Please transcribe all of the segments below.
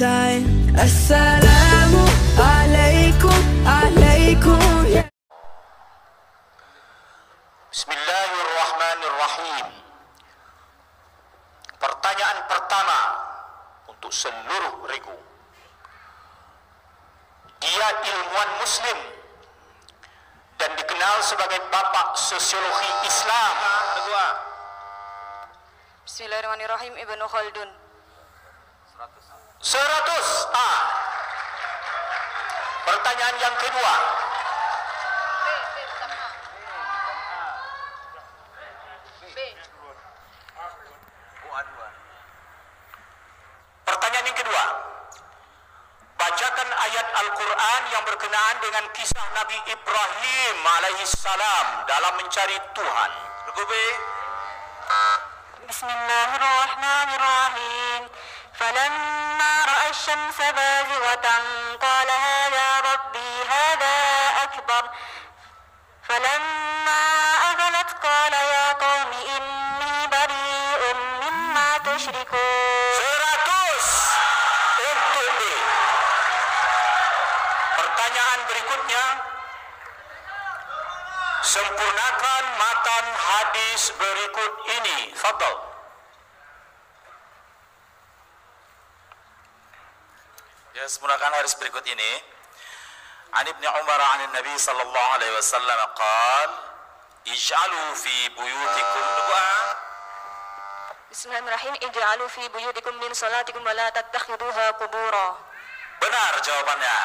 time. Assalamu alaikum, alaikum. Bismillahirrahmanirrahim. Pertanyaan pertama untuk seluruh regu. Dia ilmuwan muslim dan dikenal sebagai bapak sosiologi Islam. Bismillahirrahmanirrahim. Ibnu Khaldun. 100 A. Pertanyaan yang kedua. Pertanyaan yang kedua. Bacakan ayat Al-Quran yang berkenaan dengan kisah Nabi Ibrahim alaihissalam dalam mencari Tuhan. Bismillahirrahmanirrahim. فلما رأى الشمس بازغة قال هذا ربي هذا أكبر فلما أفلت قال يا قوم إني بريء مما تشركون. 100 untuk B. Pertanyaan berikutnya. Sempurnakan matan hadis berikut ini. Fadhal. Ya, sempurnakan hadis berikut ini. An Ibnu Umar an Nabi sallallahu alaihi wasallam qaal ij'alu fi buyutikum Bismillahirrahmanirrahim. Ij'alu fi buyutikum min salatikum wa la tattakhiduha qubura. Benar jawabannya.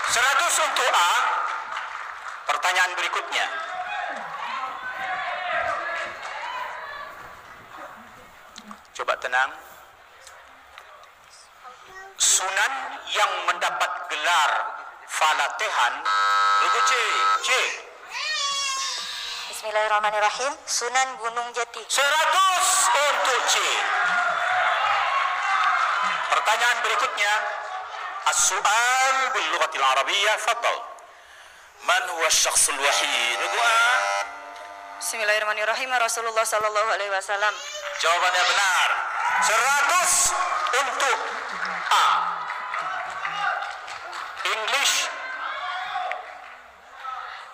100 untuk A. Pertanyaan berikutnya. Coba tenang. Sunan yang mendapat gelar Falatehan. Regu C. Bismillahirrahmanirrahim. Sunan Gunung Jati. 100 untuk C. Pertanyaan berikutnya. As-su'al bil lughatil arabiyyah. Fadhal. Man huwa asy-syakhsul wahid? Regu A. Bismillahirrahmanirrahim. Rasulullah sallallahu alaihi wasallam. Jawabannya benar. 100 untuk A. English.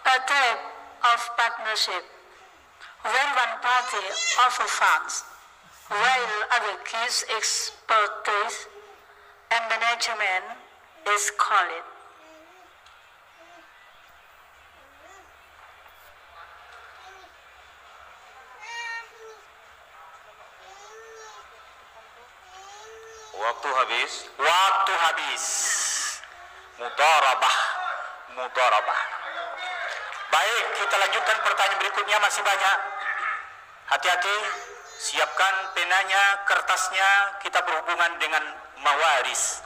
A type of partnership where one party offers funds while other gives expertise and management is called. Waktu habis. Waktu habis. Mudarabah. Baik, kita lanjutkan pertanyaan berikutnya, masih banyak. Hati-hati, siapkan penanya, kertasnya, kita berhubungan dengan mawaris.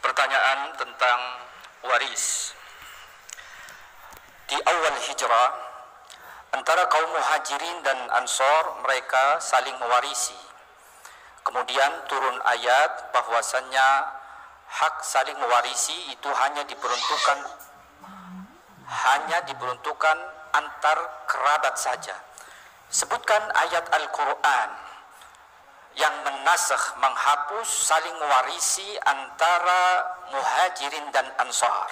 Pertanyaan tentang waris. Di awal hijrah, antara kaum muhajirin dan ansor, mereka saling mewarisi. Kemudian turun ayat bahwasannya hak saling mewarisi itu hanya diperuntukkan antar kerabat saja. Sebutkan ayat Al-Quran yang menasakh, menghapus saling mewarisi antara muhajirin dan ansar.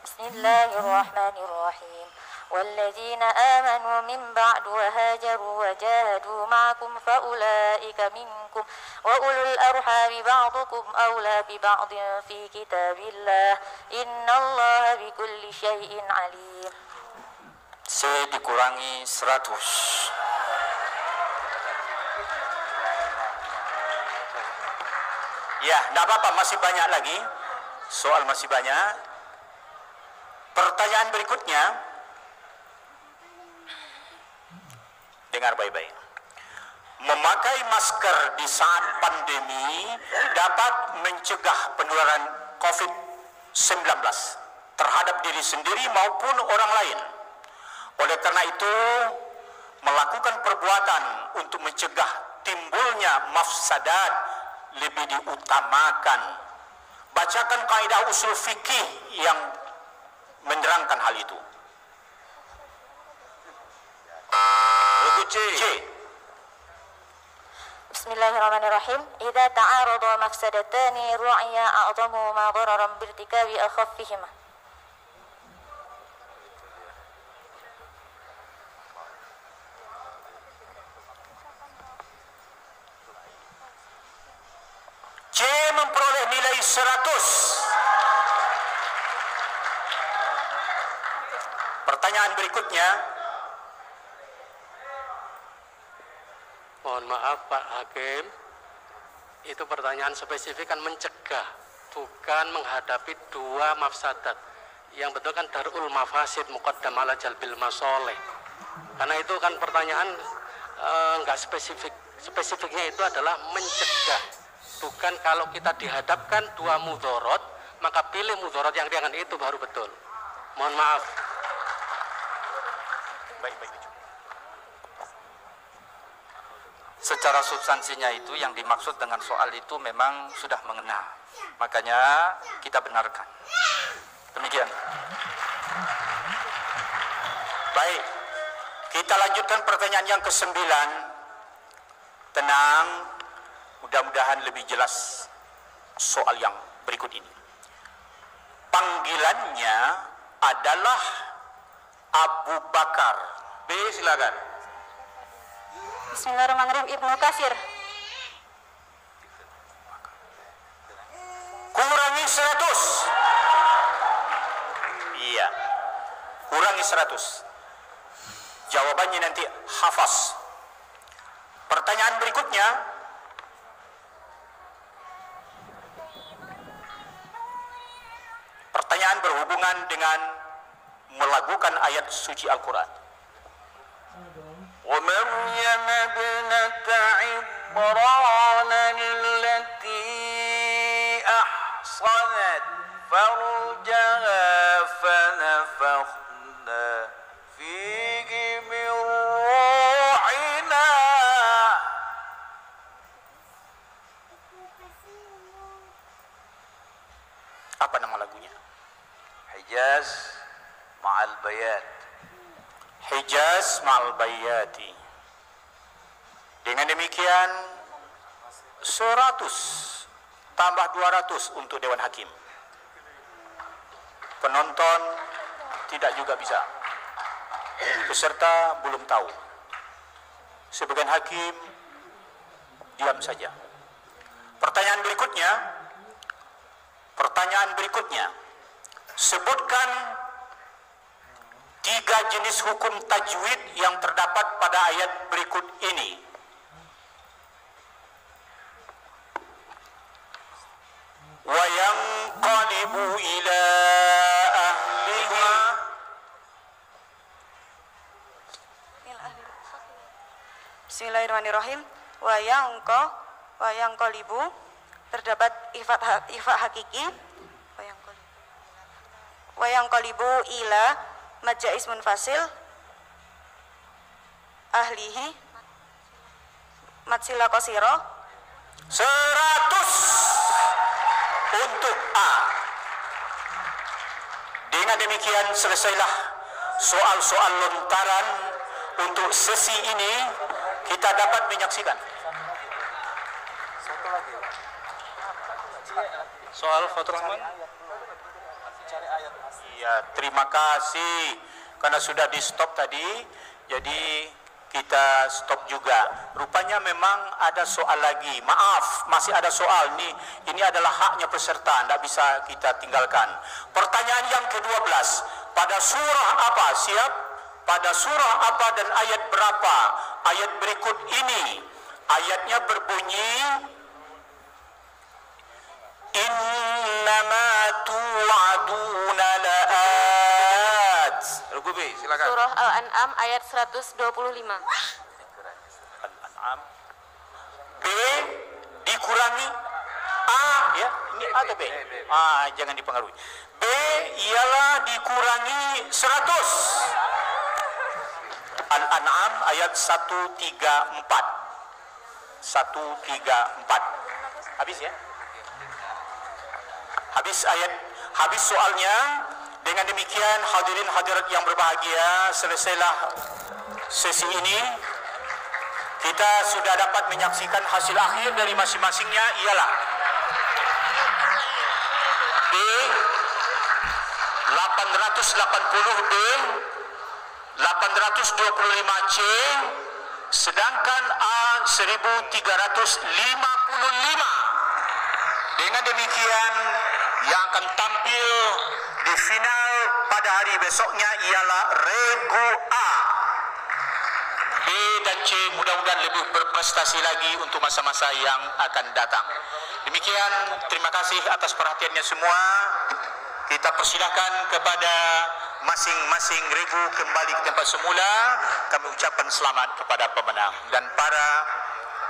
Bismillahirrahmanirrahim. والذين آمنوا من بعد وهاجروا وجاهدوا معكم فأولئك منكم وأولو الأرحام بعضكم أولى ببعض في كتاب الله إن الله بكل شيء عليم. C dikurangi 100. Ya, tidak apa-apa, masih banyak lagi. Soal masih banyak. Pertanyaan berikutnya. Dengar baik-baik. Memakai masker di saat pandemi dapat mencegah penularan COVID-19. terhadap diri sendiri maupun orang lain. Oleh karena itu, melakukan perbuatan untuk mencegah timbulnya mafsadat lebih diutamakan. Bacakan kaidah usul fikih yang menerangkan hal itu. Buku C. Bismillahirrahmanirrahim. Idza ta'arada mafsadatani ru'ya a'zamu ma dararan birtikabi akhaffihima. C memperoleh nilai 100. Pertanyaan berikutnya. Mohon maaf Pak Hakim, itu pertanyaan spesifik kan mencegah, bukan menghadapi dua mafsadat. Yang betul kan darul mafasid muqaddam ala jalbil masoleh. Karena itu kan pertanyaan enggak spesifik. Spesifiknya itu adalah mencegah. Bukan kalau kita dihadapkan dua mudorot, maka pilih mudorot yang ringan itu baru betul. Mohon maaf. Baik. Secara substansinya itu yang dimaksud dengan soal itu memang sudah mengena. Makanya kita benarkan. Demikian. Baik. Kita lanjutkan pertanyaan yang ke-9. Tenang, mudah-mudahan lebih jelas soal yang berikut ini. Panggilannya adalah Abu Bakar. B, silakan. Bismillahirrahmanirrahim. Ibnu Katsir. Kurangi 100. Iya. Kurangi 100. Jawabannya nanti hafaz. Pertanyaan berikutnya. Pertanyaan berhubungan dengan melakukan ayat suci Al-Quran. ومريم ابنة عمران التي أحصنت فرجها فنفخنا فيه من روحنا. Apa nama lagunya? Hijaz ma'al bayat. Hijaz ma'al bayati. Dengan demikian 100 tambah 200 untuk Dewan Hakim. Penonton tidak juga bisa. Peserta belum tahu. Sebagian hakim diam saja. Pertanyaan berikutnya. Sebutkan 3 jenis hukum tajwid yang terdapat pada ayat berikut ini. Wa yanqalibu ila ahlihi. Bismillahirrahmanirrahim. Wa yanqalibu terdapat ifat hakiki. Wa yanqalibu ila Majja ismun fasil ahlihi matsila qasira 100 untuk A. Dengan demikian selesailah soal-soal lontaran untuk sesi ini. Kita dapat menyaksikan Soal foto teman. Iya, terima kasih karena sudah di stop tadi, jadi kita stop juga. Rupanya memang ada soal lagi. Maaf, masih ada soal. Ini adalah haknya peserta, tidak bisa kita tinggalkan. Pertanyaan yang ke-12, pada surah apa? Siap? Pada surah apa dan ayat berapa? Ayat berikut ini. Ayatnya berbunyi Innama tu'aduna la'at. Rugubi, silakan. Surah Al-An'am ayat 125. Al-An'am. B dikurangi A, ya. Ini A atau B? Jangan dipengaruhi. B ialah dikurangi 100. Al-An'am ayat 134. 134. Habis ya? Habis soalnya. Dengan demikian hadirin hadirat yang berbahagia, selesailah sesi ini. Kita sudah dapat menyaksikan hasil akhir dari masing-masingnya ialah B 880, B 825C, sedangkan A 1355. Dengan demikian yang akan tampil di final pada hari besoknya ialah regu A. B dan C mudah-mudahan lebih berprestasi lagi untuk masa-masa yang akan datang. Demikian, terima kasih atas perhatiannya semua. Kita persilakan kepada masing-masing regu kembali ke tempat semula. Kami ucapkan selamat kepada pemenang dan para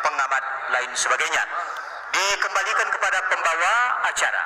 pengamat lain sebagainya. Dikembalikan kepada pembawa acara.